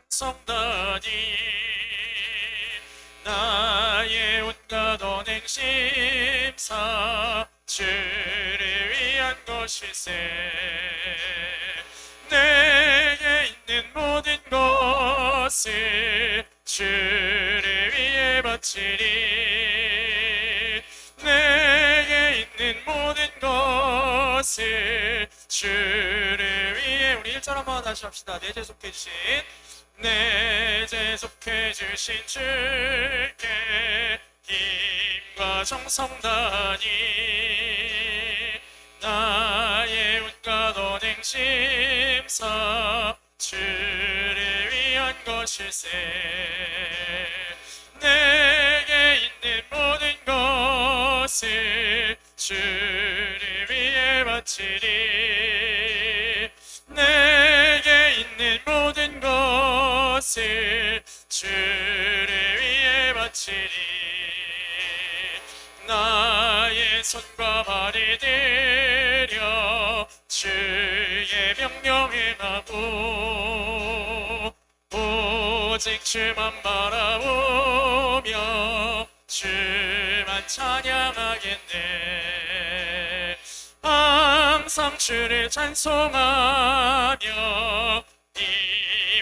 성단이 나의 온갖 언행심사 주를 위한 것일세. 내게 있는 모든 것을 주를 위해 바치리. 내게 있는 모든 것을 주를 위해. 우리 1절 한번 다시 합시다. 내제 속해 주신 내제 속해 주신 주께 힘과 정성 다니 나의 온갖 언행심사 주를 위한 것일세. 내게 있는 모든 것을 주를 위해 바치리. 내게 있는 모든 것을 주를 위해 바치리. 나의 손과 발이 들여 주의 명령 행하고 오직 주만 바라보며 주만 찬양하겠네. 항상 주를 찬송하며 이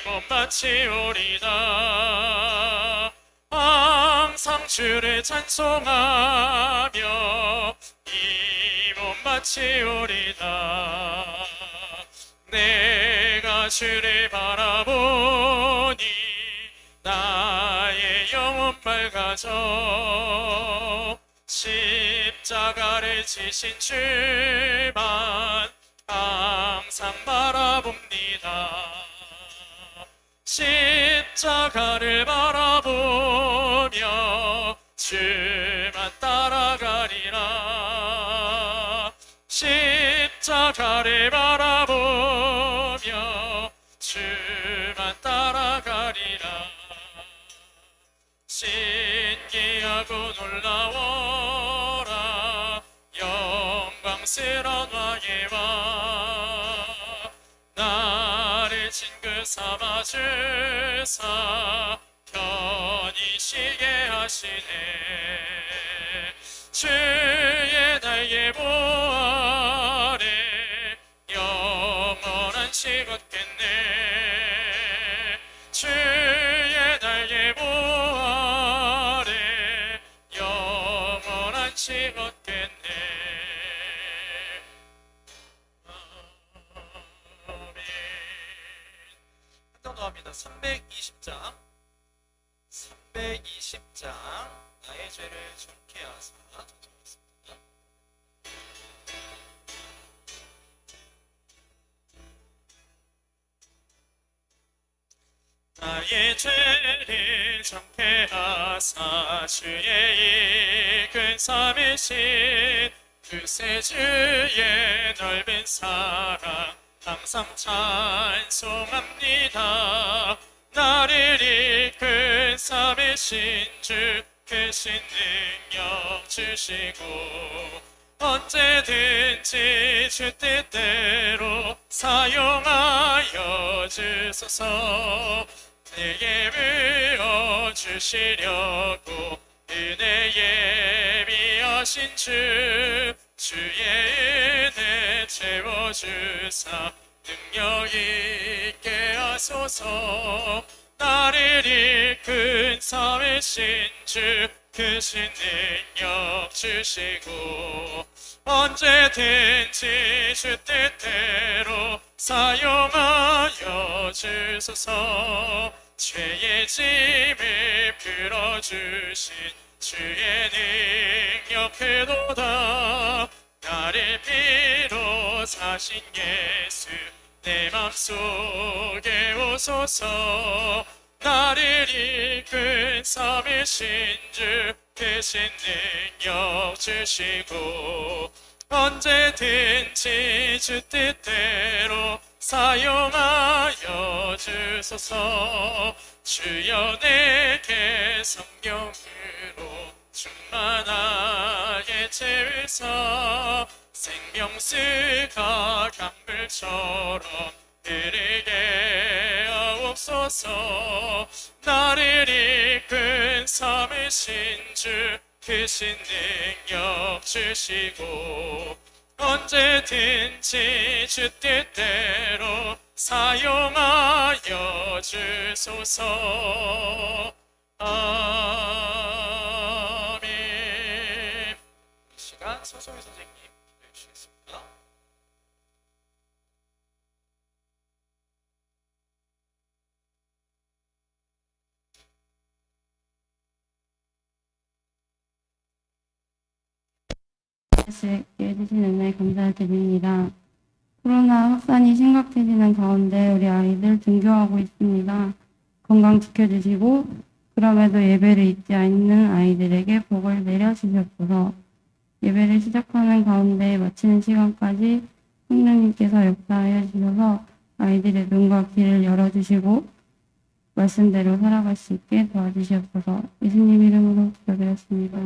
몸 바치오리다. 항상 주를 찬송하며 이 몸 바치오리다. 내가 주를 바라보니 나의 영혼 맑아져. 십자가를 지신 주만 항상 바라봅니다. 십자가를 바라보며 주만 따라가리라. 십자가를 바라보며 주만 따라가리라. 신기하고 놀라워라 영광스러운 왕의 왕. 나를 친구 삼아 주사 편히 쉬게 하시네. 주의 날개 보아래 영원한 식 얻겠네. 주의 날개 보아래 영원한 식 얻겠네. 합니다. 320장 320장 나의 죄를 정케 하사 정정하겠습니다. 나의 죄를 정케 하사 주의 이끈 삼으신 그새 주의 넓은 사랑 항상 찬송합니다. 나를 이끈 삼으신 주 크신 능력 주시고 언제든지 주 뜻대로 사용하여 주소서. 내게 부어주시려고 은혜에 비하신 주 주의 은혜 채워주사 능력 있게 하소서. 나를 이끈 삼으신 주 크신 능력 주시고 언제든지 주 뜻대로 사용하여 주소서. 죄의 짐을 풀어주신 주의 능력 크도다. 나를 피로 사신 예수 내 맘속에 오소서. 나를 이끈 삼으신 주 크신 능력 주시고 언제든지 주 뜻대로 사용하여 주소서. 주여 내게 성령으로 충만하게 채우사 생명수가 강물처럼 흐르게 하옵소서. 주소서. 나를 이끈 삼으신 주 크신 능력 주시고 언제든지 주 뜻대로 사용하여 주소서. 아멘. 이 시간 서소희 선생님 기도해 주시겠습니다. 해주신 은혜 감사드립니다. 코로나 확산이 심각해지는 가운데 우리 아이들 등교하고 있습니다. 건강 지켜주시고 그럼에도 예배를 잊지 않는 아이들에게 복을 내려주시옵소서. 예배를 시작하는 가운데 마치는 시간까지 성령님께서 역사하여 주셔서 아이들의 눈과 귀를 열어주시고 말씀대로 살아갈 수 있게 도와주시옵소서. 예수님 이름으로 기도드렸습니다.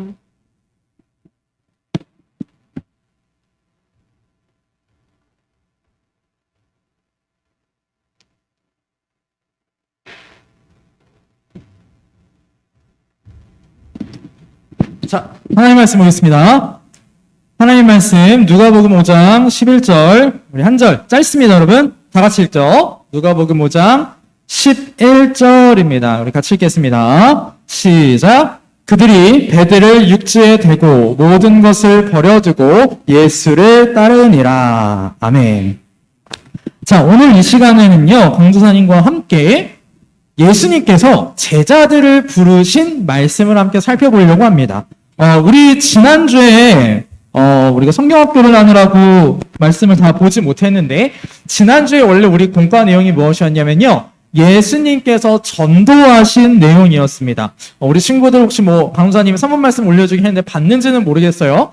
자, 하나님 말씀 보겠습니다. 하나님 말씀 누가복음 5장 11절 우리 한 절 짧습니다. 여러분 다 같이 읽죠. 누가복음 5장 11절입니다. 우리 같이 읽겠습니다. 시작. 그들이 배들을 육지에 대고 모든 것을 버려두고 예수를 따르니라. 아멘. 자, 오늘 이 시간에는요 강도사님과 함께 예수님께서 제자들을 부르신 말씀을 함께 살펴보려고 합니다. 우리 지난주에 우리가 성경학교를 하느라고 말씀을 다 보지 못했는데 지난주에 원래 우리 공과 내용이 무엇이었냐면요. 예수님께서 전도하신 내용이었습니다. 우리 친구들 혹시 강사님이 3분 말씀 올려주긴 했는데 봤는지는 모르겠어요.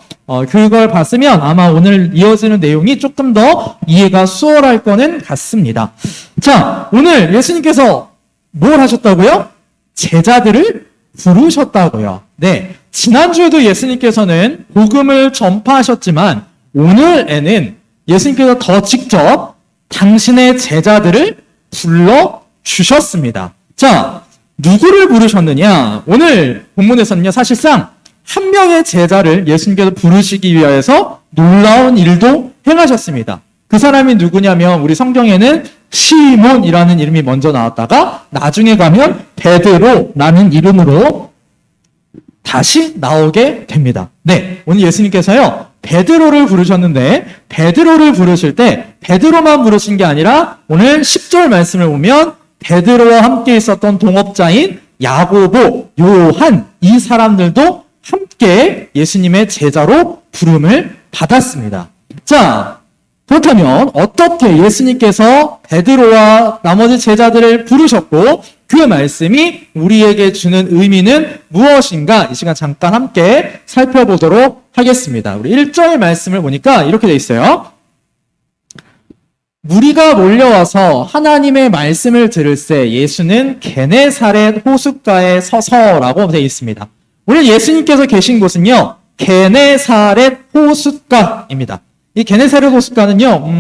그걸 봤으면 아마 오늘 이어지는 내용이 조금 더 이해가 수월할 거는 같습니다. 자, 오늘 예수님께서 뭘 하셨다고요? 제자들을 부르셨다고요. 네. 지난주에도 예수님께서는 복음을 전파하셨지만 오늘에는 예수님께서 더 직접 당신의 제자들을 불러주셨습니다. 자, 누구를 부르셨느냐? 오늘 본문에서는요, 사실상 한 명의 제자를 예수님께서 부르시기 위해서 놀라운 일도 행하셨습니다. 그 사람이 누구냐면 우리 성경에는 시몬이라는 이름이 먼저 나왔다가 나중에 가면 베드로라는 이름으로 다시 나오게 됩니다. 네, 오늘 예수님께서요 베드로를 부르셨는데 베드로를 부르실 때 베드로만 부르신 게 아니라 오늘 10절 말씀을 보면 베드로와 함께 있었던 동업자인 야고보, 요한 이 사람들도 함께 예수님의 제자로 부름을 받았습니다. 자, 그렇다면 어떻게 예수님께서 베드로와 나머지 제자들을 부르셨고 그 말씀이 우리에게 주는 의미는 무엇인가 이 시간 잠깐 함께 살펴보도록 하겠습니다. 우리 1절 말씀을 보니까 이렇게 돼 있어요. 무리가 몰려와서 하나님의 말씀을 들을새 예수는 게네사렛 호숫가에 서서라고 되어 있습니다. 오늘 예수님께서 계신 곳은요 게네사렛 호숫가입니다. 이 게네사렛 호숫가는요,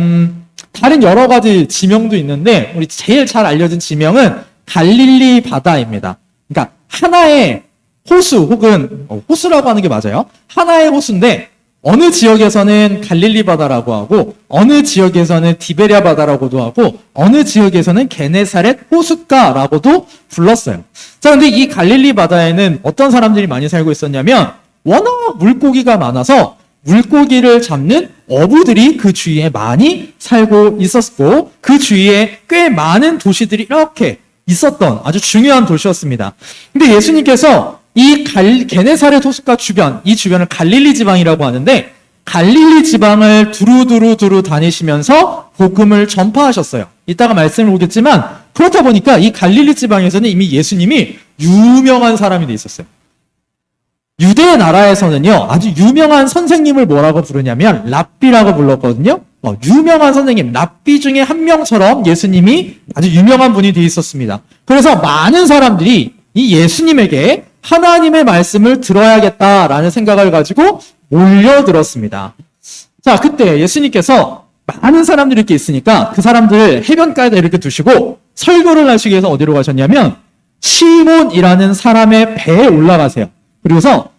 다른 여러 가지 지명도 있는데, 우리 제일 잘 알려진 지명은 갈릴리 바다입니다. 그러니까, 하나의 호수, 혹은, 호수라고 하는 게 맞아요. 하나의 호수인데, 어느 지역에서는 갈릴리 바다라고 하고, 어느 지역에서는 디베랴 바다라고도 하고, 어느 지역에서는 게네사렛 호숫가라고도 불렀어요. 자, 근데 이 갈릴리 바다에는 어떤 사람들이 많이 살고 있었냐면, 워낙 물고기가 많아서, 물고기를 잡는 어부들이 그 주위에 많이 살고 있었고 그 주위에 꽤 많은 도시들이 이렇게 있었던 아주 중요한 도시였습니다. 근데 예수님께서 이 게네사렛 호숫가 주변, 이 주변을 갈릴리 지방이라고 하는데 갈릴리 지방을 두루두루 다니시면서 복음을 전파하셨어요. 이따가 말씀을 보겠지만 그렇다 보니까 이 갈릴리 지방에서는 이미 예수님이 유명한 사람이 돼 있었어요. 유대 나라에서는요, 아주 유명한 선생님을 뭐라고 부르냐면, 랍비라고 불렀거든요. 유명한 선생님, 랍비 중에 한 명처럼 예수님이 아주 유명한 분이 되어 있었습니다. 그래서 많은 사람들이 이 예수님에게 하나님의 말씀을 들어야겠다라는 생각을 가지고 몰려들었습니다. 자, 그때 예수님께서 많은 사람들이 이렇게 있으니까 그 사람들을 해변가에다 이렇게 두시고 설교를 하시기 위해서 어디로 가셨냐면 시몬이라는 사람의 배에 올라가세요. 그리고서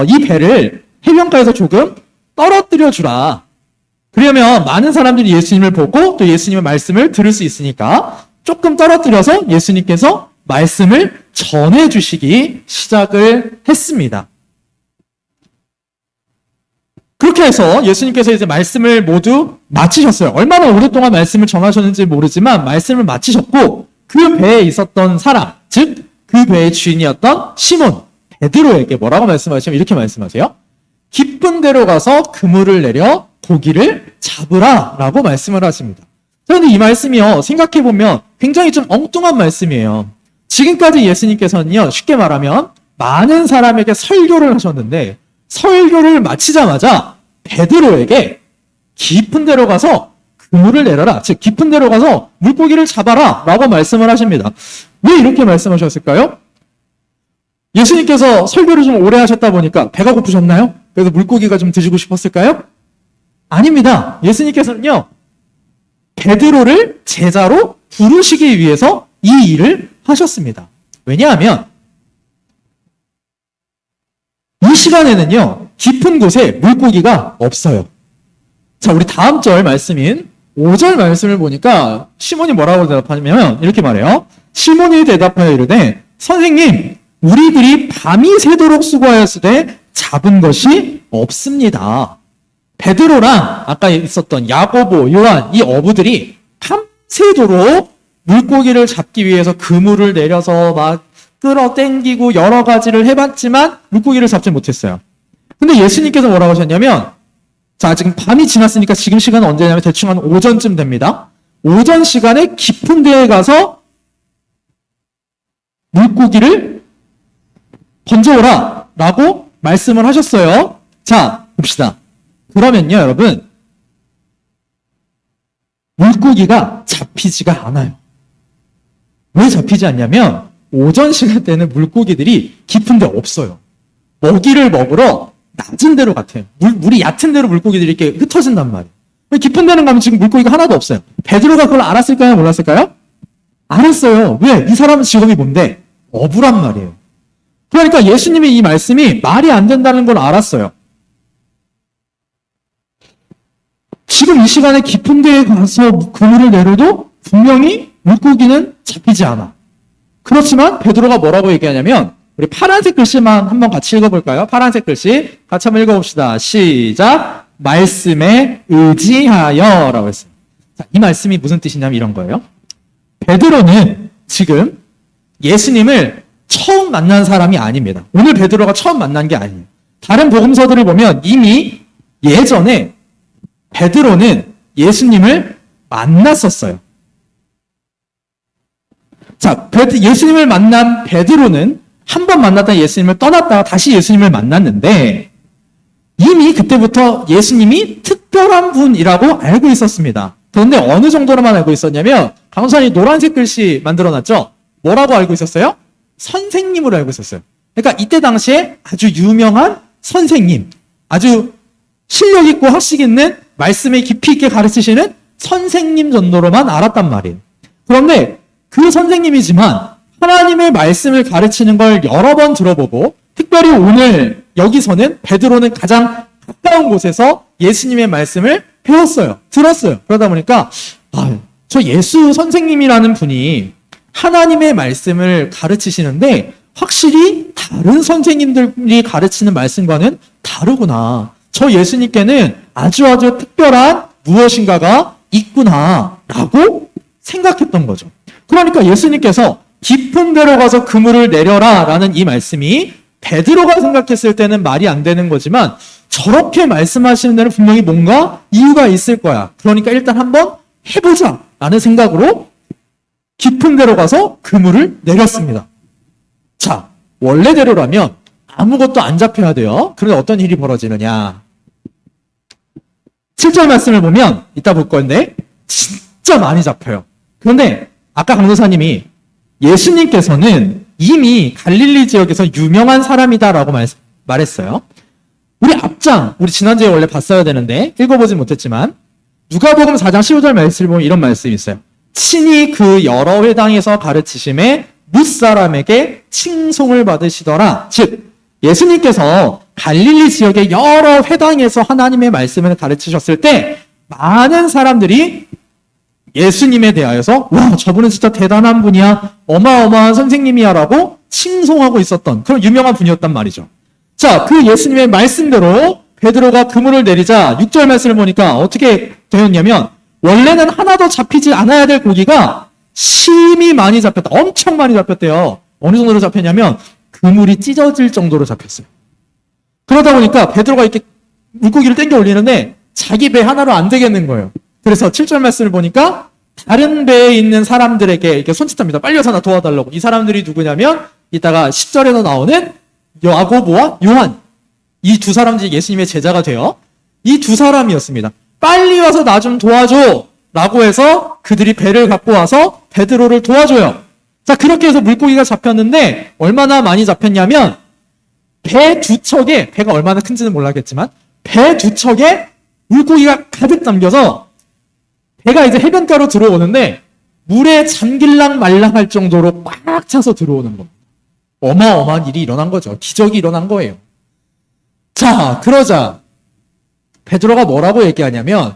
이 배를 해변가에서 조금 떨어뜨려 주라. 그러면 많은 사람들이 예수님을 보고 또 예수님의 말씀을 들을 수 있으니까 조금 떨어뜨려서 예수님께서 말씀을 전해주시기 시작을 했습니다. 그렇게 해서 예수님께서 이제 말씀을 모두 마치셨어요. 얼마나 오랫동안 말씀을 전하셨는지 모르지만 말씀을 마치셨고 그 배에 있었던 사람, 즉 그 배의 주인이었던 시몬, 베드로에게 뭐라고 말씀하시면 이렇게 말씀하세요. 깊은 데로 가서 그물을 내려 고기를 잡으라 라고 말씀을 하십니다. 그런데 이 말씀이요, 생각해보면 굉장히 좀 엉뚱한 말씀이에요. 지금까지 예수님께서는요, 쉽게 말하면 많은 사람에게 설교를 하셨는데 설교를 마치자마자 베드로에게 깊은 데로 가서 그물을 내려라, 즉 깊은 데로 가서 물고기를 잡아라 라고 말씀을 하십니다. 왜 이렇게 말씀하셨을까요? 예수님께서 설교를 좀 오래 하셨다 보니까 배가 고프셨나요? 그래서 물고기가 좀 드시고 싶었을까요? 아닙니다. 예수님께서는요, 베드로를 제자로 부르시기 위해서 이 일을 하셨습니다. 왜냐하면 이 시간에는요, 깊은 곳에 물고기가 없어요. 자, 우리 다음 절 말씀인 5절 말씀을 보니까 시몬이 뭐라고 대답하냐면 이렇게 말해요. 시몬이 대답하여 이르되 선생님, 우리들이 밤이 새도록 수고하였으되 잡은 것이 없습니다. 베드로랑 아까 있었던 야고보, 요한 이 어부들이 밤새도록 물고기를 잡기 위해서 그물을 내려서 막 끌어당기고 여러 가지를 해봤지만 물고기를 잡지 못했어요. 근데 예수님께서 뭐라고 하셨냐면, 자, 지금 밤이 지났으니까 지금 시간은 언제냐면 대충 한 오전쯤 됩니다. 오전 시간에 깊은 데에 가서 물고기를 건져오라 라고 말씀을 하셨어요. 자, 봅시다. 그러면요, 여러분, 물고기가 잡히지가 않아요. 왜 잡히지 않냐면 오전 시간대는 물고기들이 깊은 데 없어요. 먹이를 먹으러 낮은 데로 같아요. 물이 얕은 데로 물고기들이 이렇게 흩어진단 말이에요. 깊은 데는 가면 지금 물고기가 하나도 없어요. 베드로가 그걸 알았을까요? 몰랐을까요? 알았어요. 왜? 이 사람은 직업이 뭔데? 어부란 말이에요. 그러니까 예수님의 이 말씀이 말이 안 된다는 걸 알았어요. 지금 이 시간에 깊은 데에 가서 그물을 내려도 분명히 물고기는 잡히지 않아. 그렇지만 베드로가 뭐라고 얘기하냐면, 우리 파란색 글씨만 한번 같이 읽어볼까요? 파란색 글씨 같이 한번 읽어봅시다. 시작. 말씀에 의지하여 라고 했어요. 자, 이 말씀이 무슨 뜻이냐면 이런 거예요. 베드로는 지금 예수님을 처음 만난 사람이 아닙니다. 오늘 베드로가 처음 만난 게 아니에요. 다른 복음서들을 보면 이미 예전에 베드로는 예수님을 만났었어요. 자, 예수님을 만난 베드로는 한 번 만났다 예수님을 떠났다가 다시 예수님을 만났는데 이미 그때부터 예수님이 특별한 분이라고 알고 있었습니다. 그런데 어느 정도로만 알고 있었냐면 강수환이 노란색 글씨 만들어놨죠? 뭐라고 알고 있었어요? 선생님으로 알고 있었어요. 그러니까 이때 당시에 아주 유명한 선생님, 아주 실력 있고 학식 있는 말씀에 깊이 있게 가르치시는 선생님 정도로만 알았단 말이에요. 그런데 그 선생님이지만 하나님의 말씀을 가르치는 걸 여러 번 들어보고 특별히 오늘 여기서는 베드로는 가장 가까운 곳에서 예수님의 말씀을 배웠어요. 들었어요. 그러다 보니까 저 예수 선생님이라는 분이 하나님의 말씀을 가르치시는데 확실히 다른 선생님들이 가르치는 말씀과는 다르구나. 저 예수님께는 아주 특별한 무엇인가가 있구나라고 생각했던 거죠. 그러니까 예수님께서 깊은 데로 가서 그물을 내려라 라는 이 말씀이 베드로가 생각했을 때는 말이 안 되는 거지만 저렇게 말씀하시는 데는 분명히 뭔가 이유가 있을 거야. 그러니까 일단 한번 해보자 라는 생각으로 깊은 데로 가서 그물을 내렸습니다. 자, 원래대로라면 아무것도 안 잡혀야 돼요. 그런데 어떤 일이 벌어지느냐. 7절 말씀을 보면 이따 볼 건데 진짜 많이 잡혀요. 그런데 아까 강도사님이 예수님께서는 이미 갈릴리 지역에서 유명한 사람이다라고 말했어요. 우리 지난주에 원래 봤어야 되는데 읽어보진 못했지만 누가복음 4장 15절 말씀을 보면 이런 말씀이 있어요. 친히 그 여러 회당에서 가르치심에 뭇사람에게 칭송을 받으시더라. 즉 예수님께서 갈릴리 지역의 여러 회당에서 하나님의 말씀을 가르치셨을 때 많은 사람들이 예수님에 대하여서 와, 저분은 진짜 대단한 분이야, 어마어마한 선생님이야 라고 칭송하고 있었던 그런 유명한 분이었단 말이죠. 자, 그 예수님의 말씀대로 베드로가 그물을 내리자 6절 말씀을 보니까 어떻게 되었냐면, 원래는 하나도 잡히지 않아야 될 고기가 심히 많이 잡혔다. 엄청 많이 잡혔대요. 어느 정도로 잡혔냐면 그물이 찢어질 정도로 잡혔어요. 그러다 보니까 베드로가 이렇게 물고기를 땡겨 올리는데 자기 배 하나로 안 되겠는 거예요. 그래서 7절 말씀을 보니까 다른 배에 있는 사람들에게 이렇게 손짓합니다. 빨리 와서 나 도와달라고. 이 사람들이 누구냐면 이따가 10절에서 나오는 야고보와 요한, 이 두 사람들이 예수님의 제자가 돼요. 이 두 사람이었습니다. 빨리 와서 나 좀 도와줘 라고 해서 그들이 배를 갖고 와서 베드로를 도와줘요. 자, 그렇게 해서 물고기가 잡혔는데 얼마나 많이 잡혔냐면 배 두 척에, 배가 얼마나 큰지는 몰라겠지만 배 두 척에 물고기가 가득 담겨서 배가 이제 해변가로 들어오는데 물에 잠길랑 말랑할 정도로 꽉 차서 들어오는 겁니다. 어마어마한 일이 일어난 거죠. 기적이 일어난 거예요. 자, 그러자 베드로가 뭐라고 얘기하냐면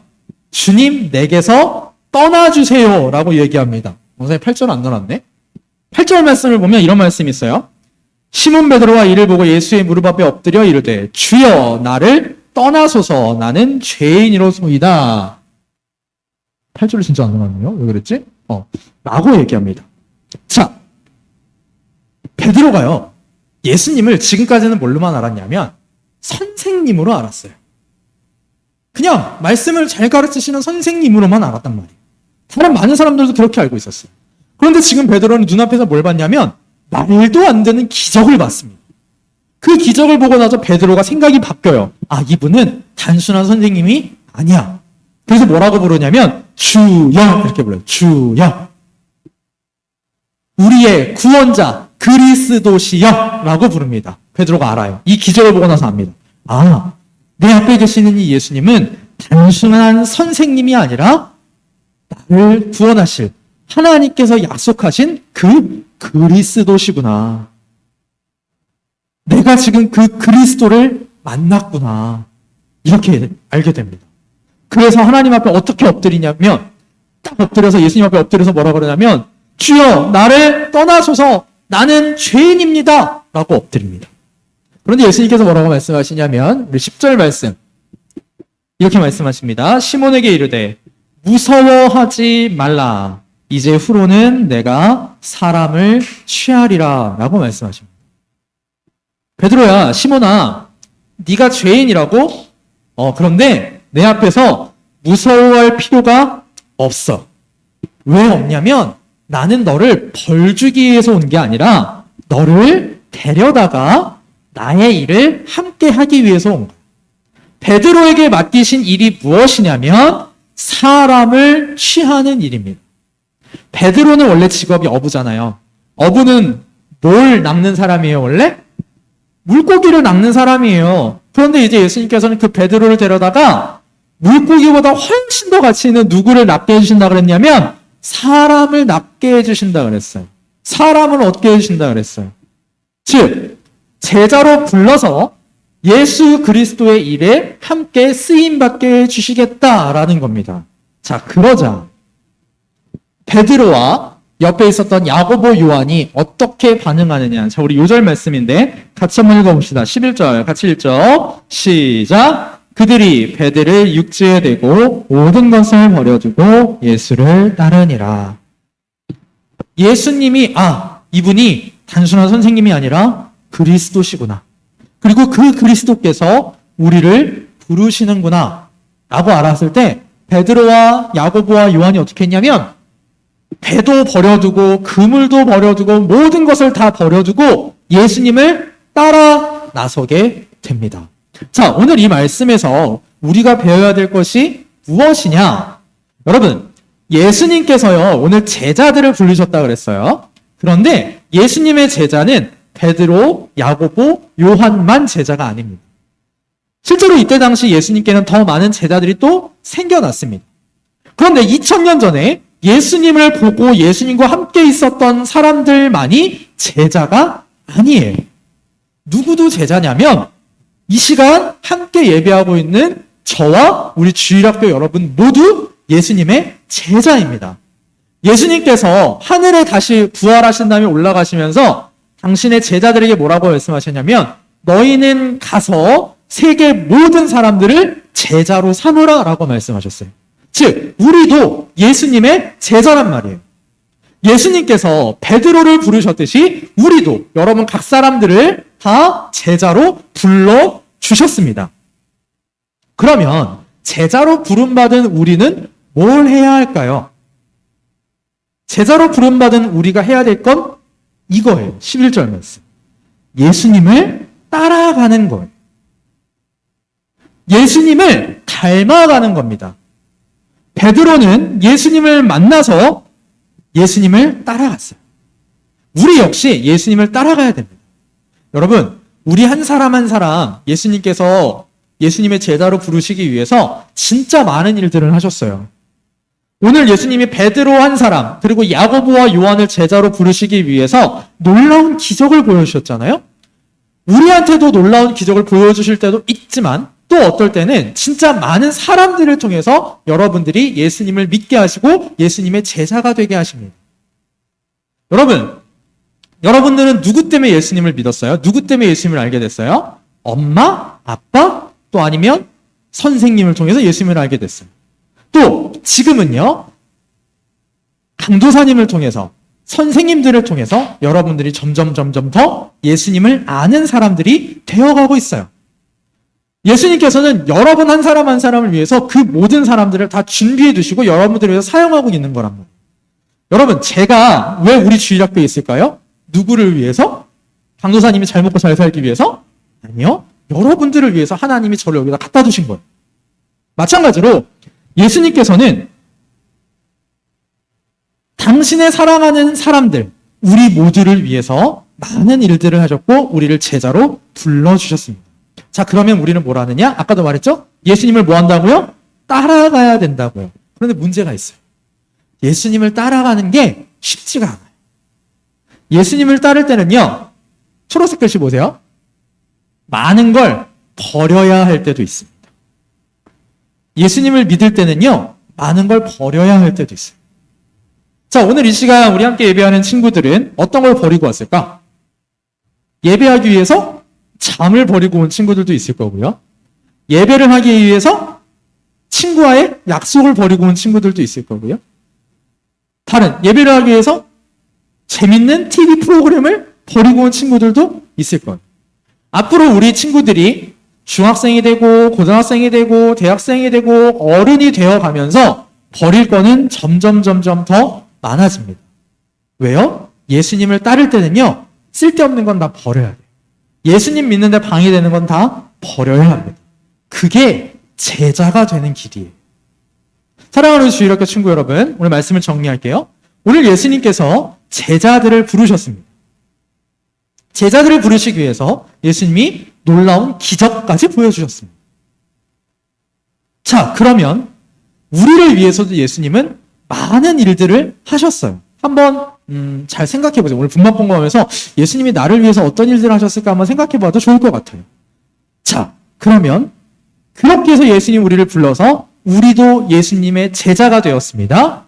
주님, 내게서 떠나주세요 라고 얘기합니다. 선생님 8절 안 넣어놨네. 8절 말씀을 보면 이런 말씀이 있어요. 시몬 베드로가 이를 보고 예수의 무릎 앞에 엎드려 이르되 주여, 나를 떠나소서, 나는 죄인이로소이다. 8절을 진짜 안 넣어놨네요. 왜 그랬지? 라고 얘기합니다. 자, 베드로가요, 예수님을 지금까지는 뭘로만 알았냐면 선생님으로 알았어요. 그냥 말씀을 잘 가르치시는 선생님으로만 알았단 말이에요. 다른 많은 사람들도 그렇게 알고 있었어요. 그런데 지금 베드로는 눈앞에서 뭘 봤냐면 말도 안 되는 기적을 봤습니다. 그 기적을 보고 나서 베드로가 생각이 바뀌어요. 아, 이분은 단순한 선생님이 아니야. 그래서 뭐라고 부르냐면 주여, 이렇게 불러요. 주여, 우리의 구원자 그리스도시여 라고 부릅니다. 베드로가 알아요. 이 기적을 보고 나서 압니다. 아, 내 앞에 계시는 이 예수님은 단순한 선생님이 아니라 나를 구원하실 하나님께서 약속하신 그 그리스도시구나. 내가 지금 그 그리스도를 만났구나. 이렇게 알게 됩니다. 그래서 하나님 앞에 어떻게 엎드리냐면 딱 엎드려서 예수님 앞에 엎드려서 뭐라 그러냐면 주여, 나를 떠나소서, 나는 죄인입니다 라고 엎드립니다. 그런데 예수님께서 뭐라고 말씀하시냐면 우리 10절 말씀 이렇게 말씀하십니다. 시몬에게 이르되 무서워하지 말라, 이제 후로는 내가 사람을 취하리라 라고 말씀하십니다. 베드로야, 시몬아, 네가 죄인이라고? 그런데 내 앞에서 무서워할 필요가 없어. 왜 없냐면 나는 너를 벌 주기 위해서 온 게 아니라 너를 데려다가 나의 일을 함께 하기 위해서 온 거야. 베드로에게 맡기신 일이 무엇이냐면 사람을 취하는 일입니다. 베드로는 원래 직업이 어부잖아요. 어부는 뭘 낚는 사람이에요, 원래? 물고기를 낚는 사람이에요. 그런데 이제 예수님께서는 그 베드로를 데려다가 물고기보다 훨씬 더 가치 있는 누구를 낚게 해주신다 그랬냐면 사람을 낚게 해주신다 그랬어요. 사람을 얻게 해주신다 그랬어요. 즉 제자로 불러서 예수 그리스도의 일에 함께 쓰임받게 해주시겠다라는 겁니다. 자, 그러자 베드로와 옆에 있었던 야고보, 요한이 어떻게 반응하느냐. 자, 우리 요절 말씀인데 같이 한번 읽어봅시다. 11절 같이 읽죠. 시작. 그들이 배들을 육지에 대고 모든 것을 버려두고 예수를 따르니라. 예수님이 이분이 단순한 선생님이 아니라 그리스도시구나. 그리고 그 그리스도께서 우리를 부르시는구나 라고 알았을 때 베드로와 야고보와 요한이 어떻게 했냐면 배도 버려두고 그물도 버려두고 모든 것을 다 버려두고 예수님을 따라 나서게 됩니다. 자, 오늘 이 말씀에서 우리가 배워야 될 것이 무엇이냐? 여러분, 예수님께서요 오늘 제자들을 부르셨다 그랬어요. 그런데 예수님의 제자는 베드로, 야고보, 요한만 제자가 아닙니다. 실제로 이때 당시 예수님께는 더 많은 제자들이 또 생겨났습니다. 그런데 2000년 전에 예수님을 보고 예수님과 함께 있었던 사람들만이 제자가 아니에요. 누구도 제자냐면 이 시간 함께 예배하고 있는 저와 우리 주일학교 여러분 모두 예수님의 제자입니다. 예수님께서 하늘에 다시 부활하신 다음에 올라가시면서 당신의 제자들에게 뭐라고 말씀하셨냐면 너희는 가서 세계 모든 사람들을 제자로 삼으라 라고 말씀하셨어요. 즉 우리도 예수님의 제자란 말이에요. 예수님께서 베드로를 부르셨듯이 우리도 여러분 각 사람들을 다 제자로 불러주셨습니다. 그러면 제자로 부름받은 우리는 뭘 해야 할까요? 제자로 부름받은 우리가 해야 될 건 이거예요. 11절 말씀. 예수님을 따라가는 거예요. 예수님을 닮아가는 겁니다. 베드로는 예수님을 만나서 예수님을 따라갔어요. 우리 역시 예수님을 따라가야 됩니다. 여러분, 우리 한 사람 한 사람 예수님께서 예수님의 제자로 부르시기 위해서 진짜 많은 일들을 하셨어요. 오늘 예수님이 베드로 한 사람 그리고 야고보와 요한을 제자로 부르시기 위해서 놀라운 기적을 보여주셨잖아요. 우리한테도 놀라운 기적을 보여주실 때도 있지만 또 어떨 때는 진짜 많은 사람들을 통해서 여러분들이 예수님을 믿게 하시고 예수님의 제자가 되게 하십니다. 여러분들은 누구 때문에 예수님을 믿었어요? 누구 때문에 예수님을 알게 됐어요? 엄마, 아빠, 또 아니면 선생님을 통해서 예수님을 알게 됐어요. 또 지금은요, 강도사님을 통해서 선생님들을 통해서 여러분들이 점점 더 예수님을 아는 사람들이 되어가고 있어요. 예수님께서는 여러분 한 사람 한 사람을 위해서 그 모든 사람들을 다 준비해 두시고 여러분들을 위해서 사용하고 있는 거란 말이에요. 여러분, 제가 왜 우리 주일학교에 있을까요? 누구를 위해서? 강도사님이 잘 먹고 잘 살기 위해서? 아니요. 여러분들을 위해서 하나님이 저를 여기다 갖다 두신 거예요. 마찬가지로 예수님께서는 당신의 사랑하는 사람들, 우리 모두를 위해서 많은 일들을 하셨고 우리를 제자로 불러주셨습니다. 자, 그러면 우리는 뭘 하느냐? 아까도 말했죠? 예수님을 뭐 한다고요? 따라가야 된다고요. 그런데 문제가 있어요. 예수님을 따라가는 게 쉽지가 않아요. 예수님을 따를 때는요, 초록색 글씨 보세요. 많은 걸 버려야 할 때도 있습니다. 예수님을 믿을 때는요, 많은 걸 버려야 할 때도 있어요. 자, 오늘 이 시간 우리 함께 예배하는 친구들은 어떤 걸 버리고 왔을까? 예배하기 위해서 잠을 버리고 온 친구들도 있을 거고요. 예배를 하기 위해서 친구와의 약속을 버리고 온 친구들도 있을 거고요. 다른 예배를 하기 위해서 재밌는 TV 프로그램을 버리고 온 친구들도 있을 거예요. 앞으로 우리 친구들이 중학생이 되고 고등학생이 되고 대학생이 되고 어른이 되어 가면서 버릴 거는 점점 더 많아집니다. 왜요? 예수님을 따를 때는요, 쓸데없는 건 다 버려야 돼요. 예수님 믿는데 방해되는 건 다 버려야 합니다. 그게 제자가 되는 길이에요. 사랑하는 주일학교 친구 여러분, 오늘 말씀을 정리할게요. 오늘 예수님께서 제자들을 부르셨습니다. 제자들을 부르시기 위해서 예수님이 놀라운 기적까지 보여주셨습니다. 자, 그러면 우리를 위해서도 예수님은 많은 일들을 하셨어요. 한번 잘 생각해보세요. 오늘 분만 pon고하면서 예수님이 나를 위해서 어떤 일들을 하셨을까 한번 생각해봐도 좋을 것 같아요. 자, 그러면 그렇게 해서 예수님 우리를 불러서 우리도 예수님의 제자가 되었습니다.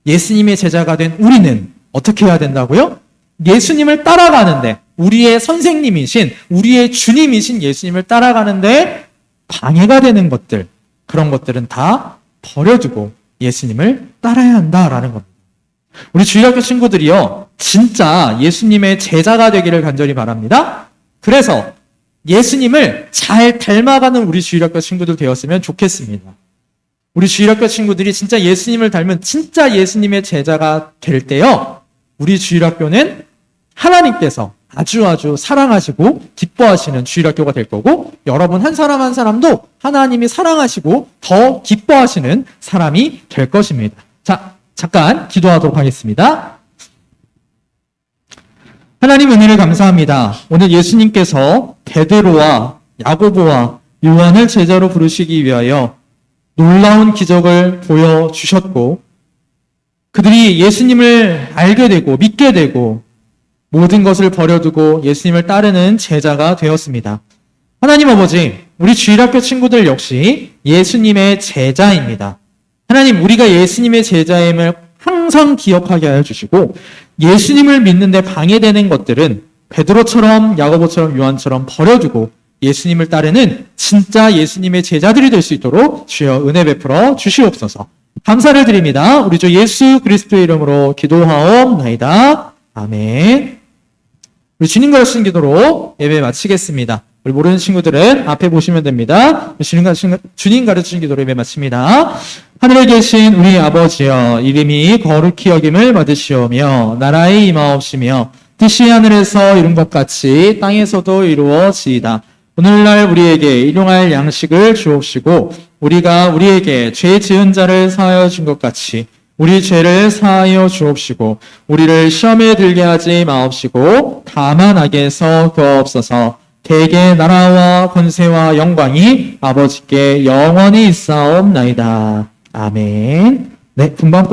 예수님의 제자가 된 우리는 어떻게 해야 된다고요? 예수님을 따라가는데, 우리의 선생님이신, 우리의 주님이신 예수님을 따라가는데 방해가 되는 것들, 그런 것들은 다 버려두고 예수님을 따라야 한다라는 겁니다. 우리 주일학교 친구들이요, 진짜 예수님의 제자가 되기를 간절히 바랍니다. 그래서 예수님을 잘 닮아가는 우리 주일학교 친구들 되었으면 좋겠습니다. 우리 주일학교 친구들이 진짜 예수님을 닮은 진짜 예수님의 제자가 될 때요, 우리 주일학교는 하나님께서 아주 사랑하시고 기뻐하시는 주일학교가 될 거고, 여러분 한 사람 한 사람도 하나님이 사랑하시고 더 기뻐하시는 사람이 될 것입니다. 자, 잠깐 기도하도록 하겠습니다. 하나님 은혜를 감사합니다. 오늘 예수님께서 베드로와 야고보와 요한을 제자로 부르시기 위하여 놀라운 기적을 보여주셨고, 그들이 예수님을 알게 되고 믿게 되고 모든 것을 버려두고 예수님을 따르는 제자가 되었습니다. 하나님 아버지, 우리 주일학교 친구들 역시 예수님의 제자입니다. 하나님, 우리가 예수님의 제자임을 항상 기억하게 하여 주시고 예수님을 믿는데 방해되는 것들은 베드로처럼 야고보처럼 요한처럼 버려두고 예수님을 따르는 진짜 예수님의 제자들이 될 수 있도록 주여 은혜 베풀어 주시옵소서. 감사를 드립니다. 우리 주 예수 그리스도의 이름으로 기도하옵나이다. 아멘. 우리 주님 가르치는 기도로 예배 마치겠습니다. 우리 모르는 친구들은 앞에 보시면 됩니다. 주님 가르치는 기도로 예배 마칩니다. 하늘에 계신 우리 아버지여, 이름이 거룩히 여김을 받으시오며 나라의 임하옵시며 뜻이 하늘에서 이룬 것 같이 땅에서도 이루어지이다. 오늘날 우리에게 일용할 양식을 주옵시고 우리가 우리에게 죄 지은 자를 사하여 준 것 같이 우리 죄를 사하여 주옵시고 우리를 시험에 들게 하지 마옵시고 다만 악에서 구하옵소서. 대개 나라와 권세와 영광이 아버지께 영원히 있사옵나이다. 아멘. 네, 분방